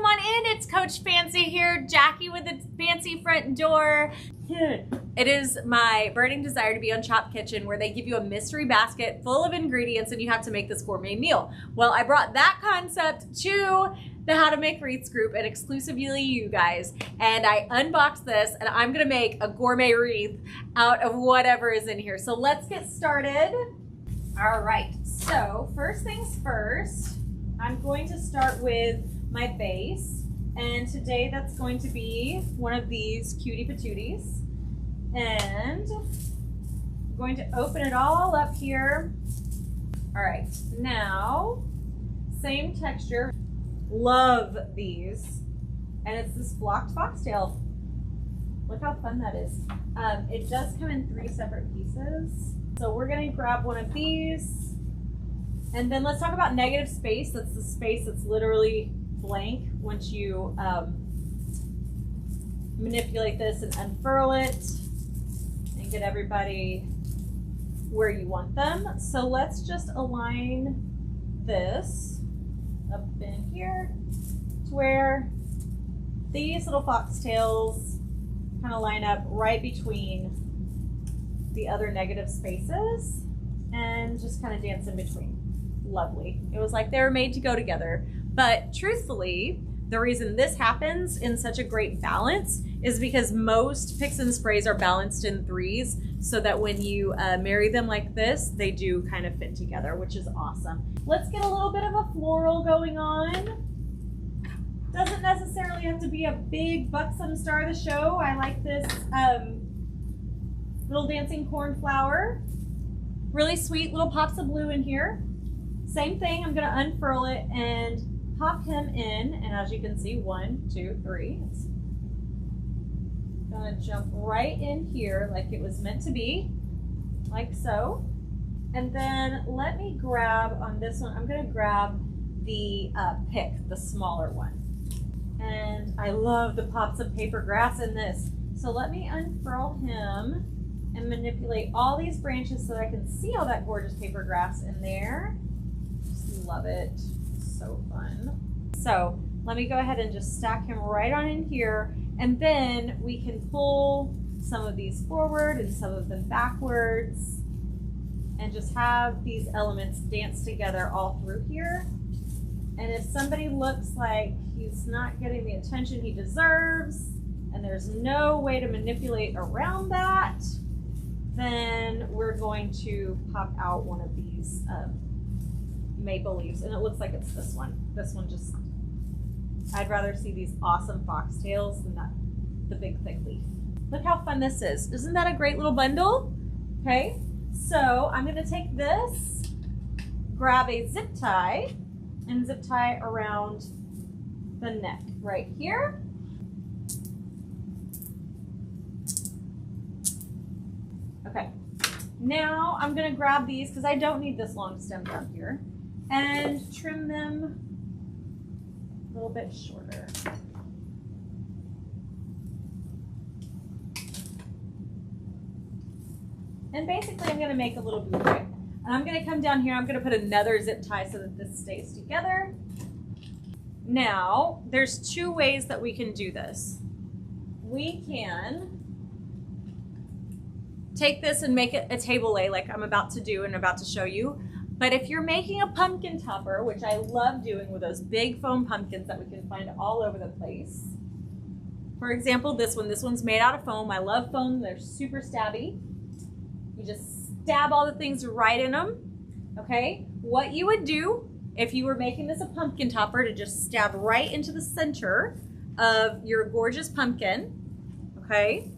on in. It's Coach Fancy here, Jackie with the fancy front door. It is my burning desire to be on Chop Kitchen, where they give you a mystery basket full of ingredients and you have to make this gourmet meal. Well, I brought that concept to the How to Make Wreaths group and exclusively you guys, and I unboxed this and I'm gonna make a gourmet wreath out of whatever is in here. So let's get started. All right, so first things first, I'm going to start with my base, and today that's going to be one of these cutie patooties, and I'm going to open it all up here. All right, now same texture. Love these, and it's this blocked foxtail. Look how fun that is. It does come in 3 separate pieces, so we're gonna grab one of these, and then let's talk about negative space. That's the space that's literally blank once you manipulate this and unfurl it and get everybody where you want them. So let's just align this up in here to where these little foxtails kind of line up right between the other negative spaces and just kind of dance in between. Lovely. It was like they were made to go together. But truthfully, the reason this happens in such a great balance is because most picks and sprays are balanced in 3s, so that when you marry them like this, they do kind of fit together, which is awesome. Let's get a little bit of a floral going on. Doesn't necessarily have to be a big buxom star of the show. I like this little dancing cornflower. Really sweet little pops of blue in here. Same thing, I'm gonna unfurl it and pop him in, and as you can see, 1, 2, 3. It's gonna jump right in here like it was meant to be, like so. And then let me grab on this one, I'm gonna grab the pick, the smaller one. And I love the pops of paper grass in this. So let me unfurl him and manipulate all these branches so that I can see all that gorgeous paper grass in there. Just love it. So fun. So let me go ahead and just stack him right on in here, and then we can pull some of these forward and some of them backwards and just have these elements dance together all through here. And if somebody looks like he's not getting the attention he deserves and there's no way to manipulate around that, then we're going to pop out one of these maple leaves, and it looks like it's this one. This one just, I'd rather see these awesome foxtails than that, the big thick leaf. Look how fun this is. Isn't that a great little bundle? Okay, so I'm gonna take this, grab a zip tie, and zip tie around the neck right here. Okay, now I'm gonna grab these, because I don't need this long stem down here, and trim them a little bit shorter. And basically I'm gonna make a little bouquet. And I'm gonna come down here, I'm gonna put another zip tie so that this stays together. Now, there's 2 ways that we can do this. We can take this and make it a table lay like I'm about to do and about to show you. But if you're making a pumpkin topper, which I love doing with those big foam pumpkins that we can find all over the place. For example, this one's made out of foam. I love foam, they're super stabby. You just stab all the things right in them, okay? What you would do if you were making this a pumpkin topper, to just stab right into the center of your gorgeous pumpkin, okay?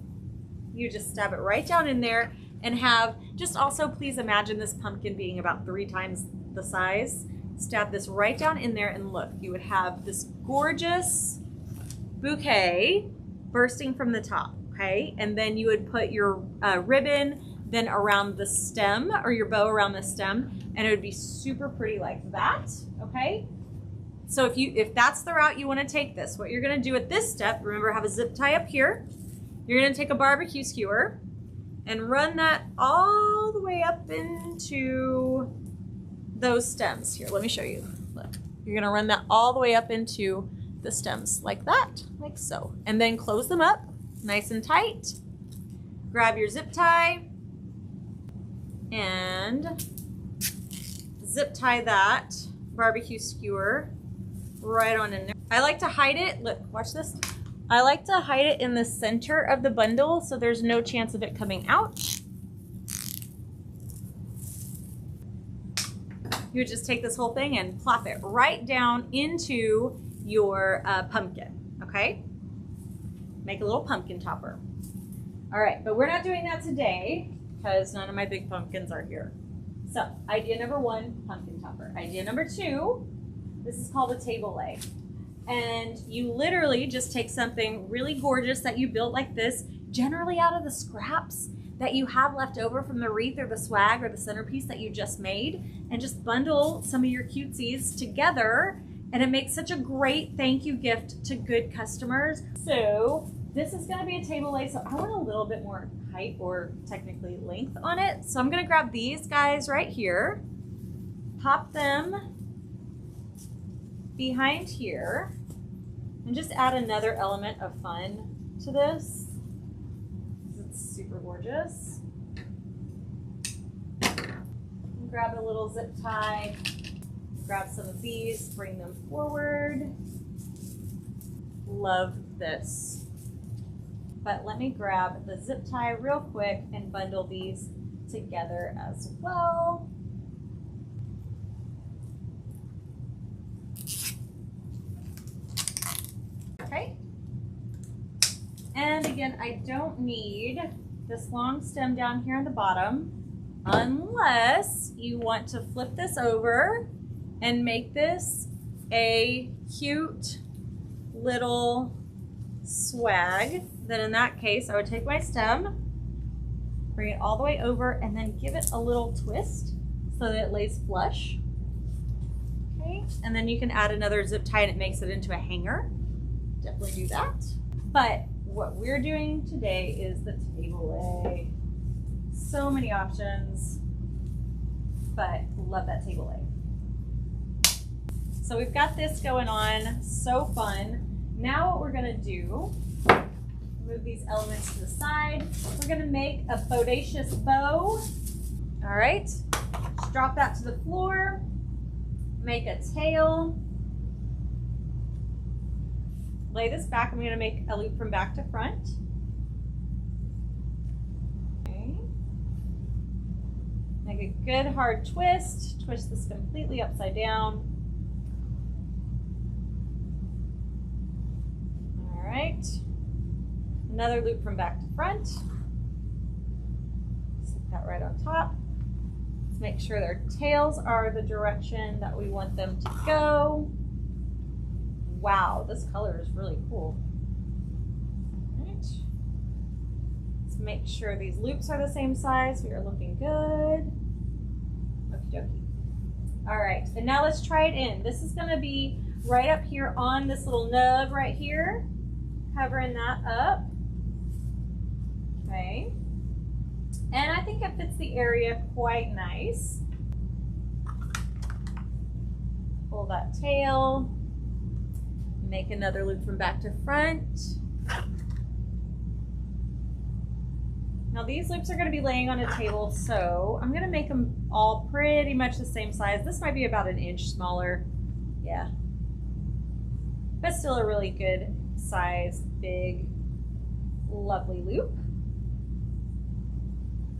You just stab it right down in there, and have, just also please imagine this pumpkin being about 3 times the size. Stab this right down in there, and look, you would have this gorgeous bouquet bursting from the top, okay? And then you would put your ribbon then around the stem, or your bow around the stem, and it would be super pretty like that, okay? So if that's the route you want to take this, what you're going to do at this step, remember, have a zip tie up here. You're going to take a barbecue skewer and run that all the way up into those stems. Here, let me show you. Look, you're going to run that all the way up into the stems like that, like so. And then close them up nice and tight. Grab your zip tie and zip tie that barbecue skewer right on in there. I like to hide it, look, watch this. I like to hide it in the center of the bundle so there's no chance of it coming out. You would just take this whole thing and plop it right down into your pumpkin, okay? Make a little pumpkin topper. All right, but we're not doing that today because none of my big pumpkins are here. So idea number one, pumpkin topper. Idea number two, this is called a table lay. And you literally just take something really gorgeous that you built like this, generally out of the scraps that you have left over from the wreath or the swag or the centerpiece that you just made, and just bundle some of your cutesies together, and it makes such a great thank you gift to good customers. So this is gonna be a table lay, so I want a little bit more height, or technically length, on it. So I'm gonna grab these guys right here, pop them behind here, and just add another element of fun to this. It's super gorgeous. Grab a little zip tie, grab some of these, bring them forward. Love this. But let me grab the zip tie real quick and bundle these together as well. Okay. And again, I don't need this long stem down here on the bottom unless you want to flip this over and make this a cute little swag. Then in that case, I would take my stem, bring it all the way over, and then give it a little twist so that it lays flush. Okay, and then you can add another zip tie and it makes it into a hanger. Definitely do that. But what we're doing today is the table lay. So many options, but love that table lay. So we've got this going on, so fun. Now what we're gonna do, move these elements to the side. We're gonna make a bodacious bow. All right, just drop that to the floor, make a tail. Lay this back. I'm going to make a loop from back to front. Okay. Make a good hard twist. Twist this completely upside down. All right. Another loop from back to front. Stick that right on top. Let's make sure their tails are the direction that we want them to go. Wow, this color is really cool. All right. Let's make sure these loops are the same size. We are looking good. Okie dokie. All right, and now let's try it in. This is gonna be right up here on this little nub right here, covering that up. Okay. And I think it fits the area quite nice. Pull that tail. Make another loop from back to front. Now these loops are going to be laying on a table, so I'm going to make them all pretty much the same size. This might be about an inch smaller. Yeah. But still a really good size, big, lovely loop.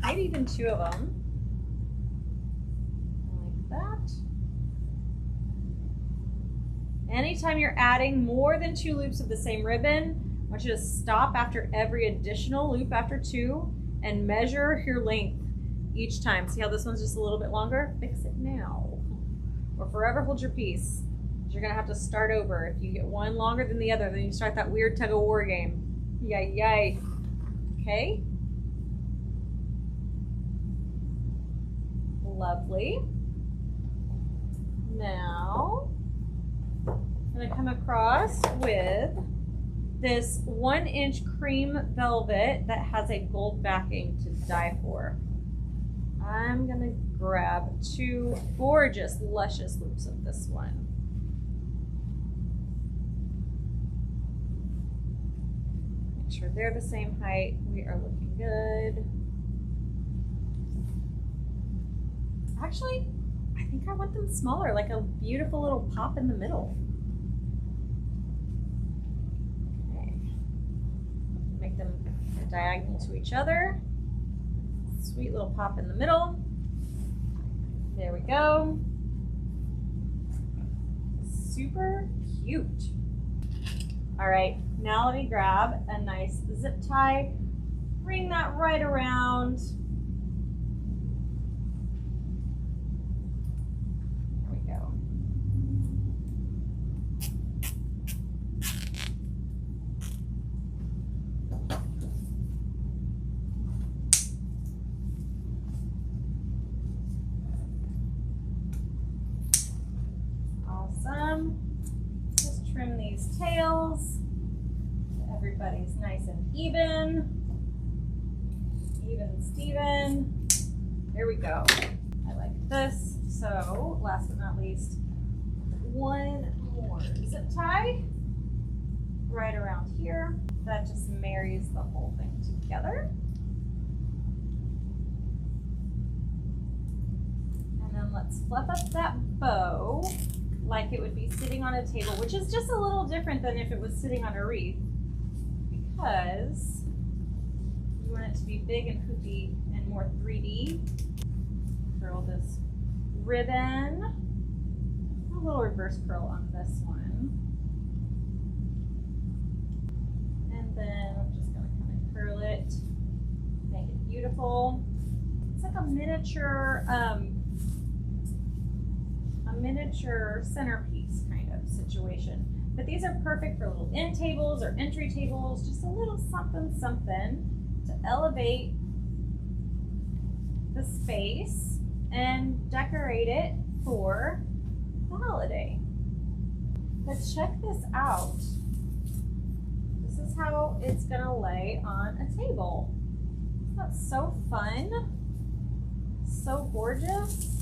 Maybe even two of them. Like that. Anytime you're adding more than 2 loops of the same ribbon, I want you to stop after every additional loop after 2 and measure your length each time. See how this one's just a little bit longer? Fix it now. Or forever hold your peace. You're gonna have to start over. If you get one longer than the other, then you start that weird tug of war game. Yay, yay. Okay. Lovely. Now, I'm gonna come across with this 1-inch cream velvet that has a gold backing to die for. I'm gonna grab 2 gorgeous, luscious loops of this one. sure they're the same height. We are looking good. Actually, I think I want them smaller, like a beautiful little pop in the middle. Okay. Make them diagonal to each other. Sweet little pop in the middle. There we go. Super cute. All right, now let me grab a nice zip tie, bring that right around. There we go. Awesome. Just trim these tails. Everybody's nice and even Steven. There we go. I like this. So last but not least, one more zip tie right around here. That just marries the whole thing together. And then let's fluff up that bow like it would be sitting on a table, which is just a little different than if it was sitting on a wreath, because you want it to be big and poofy and more 3D. Curl this ribbon. A little reverse curl on this one. And then I'm just gonna kind of curl it, make it beautiful. It's like a miniature centerpiece kind of situation. But these are perfect for little end tables or entry tables, just a little something to elevate the space and decorate it for the holiday. But check this out. This is how it's gonna lay on a table. Isn't that so fun? So gorgeous.